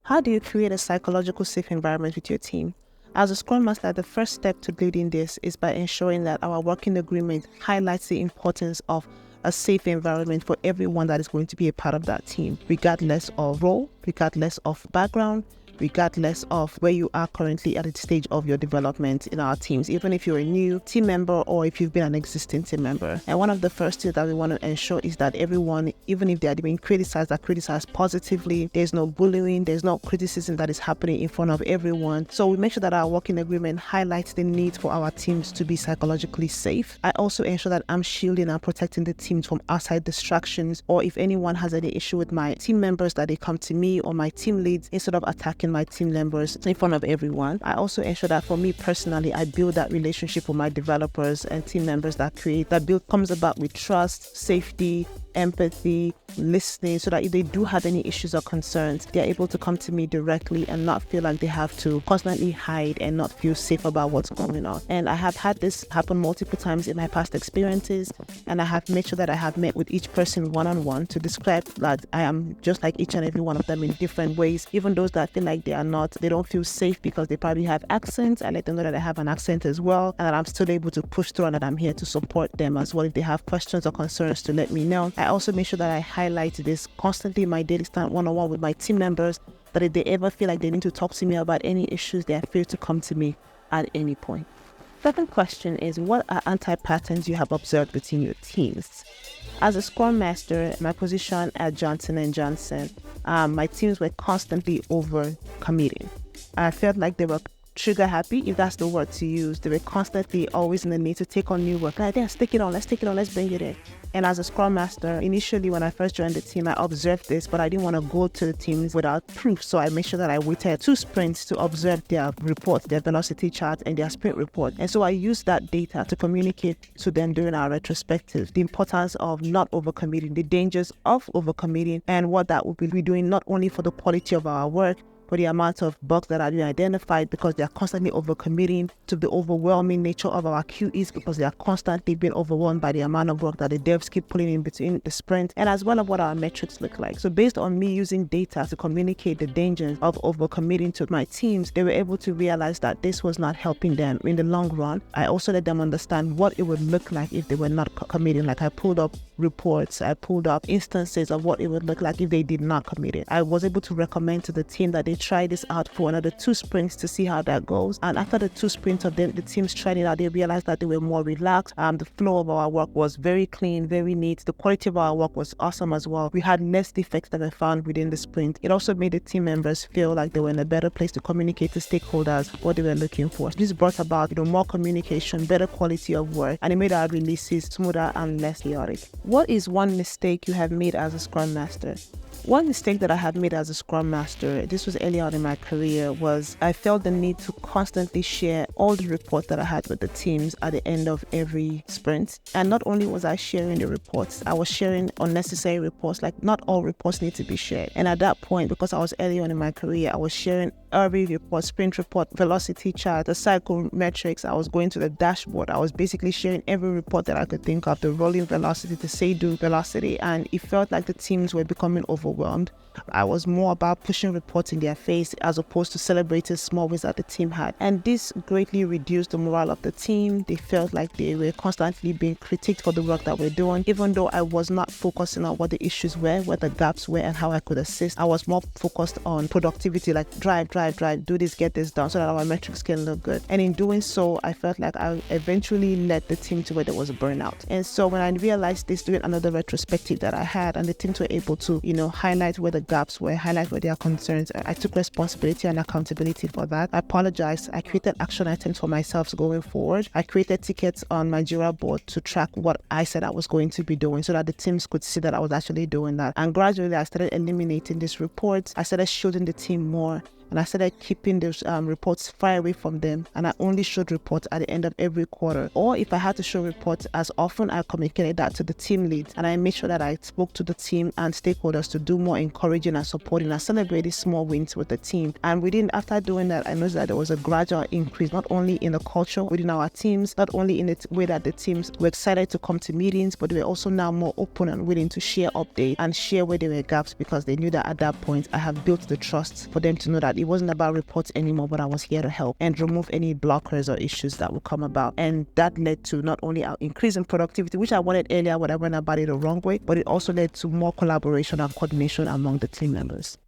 How do you create a psychological safe environment with your team? As a Scrum Master, the first step to leading this is by ensuring that our working agreement highlights the importance of a safe environment for everyone that is going to be a part of that team, regardless of role, regardless of background, regardless of where you are currently at the stage of your development in our teams, even if you're a new team member or if you've been an existing team member. And one of the first things that we want to ensure is that everyone, even if they are being criticized, are criticized positively. There's no bullying, there's no criticism that is happening in front of everyone. So we make sure that our working agreement highlights the need for our teams to be psychologically safe. I also ensure that I'm shielding and protecting the teams from outside distractions, or if anyone has any issue with my team members, that they come to me or my team leads instead of attacking my team members in front of everyone. I also ensure that for me personally, I build that relationship with my developers and team members that comes about with trust, safety, empathy, listening, so that if they do have any issues or concerns, they're able to come to me directly and not feel like they have to constantly hide and not feel safe about what's going on. And I have had this happen multiple times in my past experiences, and I have made sure that I have met with each person one-on-one to describe that I am just like each and every one of them in different ways. Even those that feel like they don't feel safe because they probably have accents, I let them know that I have an accent as well, and that I'm still able to push through and that I'm here to support them as well if they have questions or concerns, to let me know. I also make sure that I highlight this constantly in my daily stand one-on-one with my team members, that if they ever feel like they need to talk to me about any issues, they are free to come to me at any point. Second question is, what are anti-patterns you have observed within your teams? As a Scrum Master, my position at Johnson & Johnson, my teams were constantly over-committing. I felt like they were trigger happy, if that's the word to use. They were constantly always in the need to take on new work. Like, let's take it on, let's bring it in. And as a Scrum Master, initially when I first joined the team, I observed this, but I didn't want to go to the teams without proof. So I made sure that I waited 2 sprints to observe their reports, their velocity chart and their sprint report. And so I used that data to communicate to them during our retrospective, the importance of not overcommitting, the dangers of overcommitting, and what that would be doing not only for the quality of our work, for the amount of bugs that are being identified, because they are constantly overcommitting, to the overwhelming nature of our QEs, because they are constantly being overwhelmed by the amount of work that the devs keep putting in between the sprint, and as well as what our metrics look like. So based on me using data to communicate the dangers of overcommitting to my teams, they were able to realize that this was not helping them in the long run. I also let them understand what it would look like if they were not committing. Like, I pulled up reports, I pulled up instances of what it would look like if they did not commit it. I was able to recommend to the team that they try this out for another 2 sprints to see how that goes. And after the 2 sprints of them, the teams tried it out, they realized that they were more relaxed. The flow of our work was very clean, very neat. The quality of our work was awesome as well. We had less defects that were found within the sprint. It also made the team members feel like they were in a better place to communicate to stakeholders what they were looking for. This brought about more communication, better quality of work, and it made our releases smoother and less chaotic. What is one mistake you have made as a Scrum Master? One mistake that I had made as a Scrum Master, this was early on in my career, was I felt the need to constantly share all the reports that I had with the teams at the end of every sprint. And not only was I sharing the reports, I was sharing unnecessary reports. Like, not all reports need to be shared. And at that point, because I was early on in my career, I was sharing every report, sprint report, velocity chart, the cycle metrics. I was going to the dashboard. I was basically sharing every report that I could think of, the rolling velocity, the say-do velocity, and it felt like the teams were becoming overwhelmed. I was more about pushing reports in their face as opposed to celebrating small wins that the team had. And this greatly reduced the morale of the team. They felt like they were constantly being critiqued for the work that we're doing, even though I was not focusing on what the issues were, where the gaps were, and how I could assist. I was more focused on productivity, like drive, do this, get this done, so that our metrics can look good. And in doing so, I felt like I eventually led the team to where there was a burnout. And so when I realized this during another retrospective that I had, and the teams were able to, highlight where the gaps were, highlight where there are concerns, I took responsibility and accountability for that. I apologized. I created action items for myself going forward. I created tickets on my Jira board to track what I said I was going to be doing, so that the teams could see that I was actually doing that. And gradually, I started eliminating these reports. I started shielding the team more, and I started keeping those reports far away from them, and I only showed reports at the end of every quarter. Or if I had to show reports as often, I communicated that to the team lead, and I made sure that I spoke to the team and stakeholders to do more encouraging and supporting and celebrating small wins with the team. And after doing that, I noticed that there was a gradual increase, not only in the culture within our teams, not only in the way that the teams were excited to come to meetings, but they were also now more open and willing to share updates and share where there were gaps, because they knew that at that point I have built the trust for them to know that it wasn't about reports anymore, but I was here to help and remove any blockers or issues that would come about. And that led to not only our increase in productivity, which I wanted earlier when I went about it the wrong way, but it also led to more collaboration and coordination among the team members.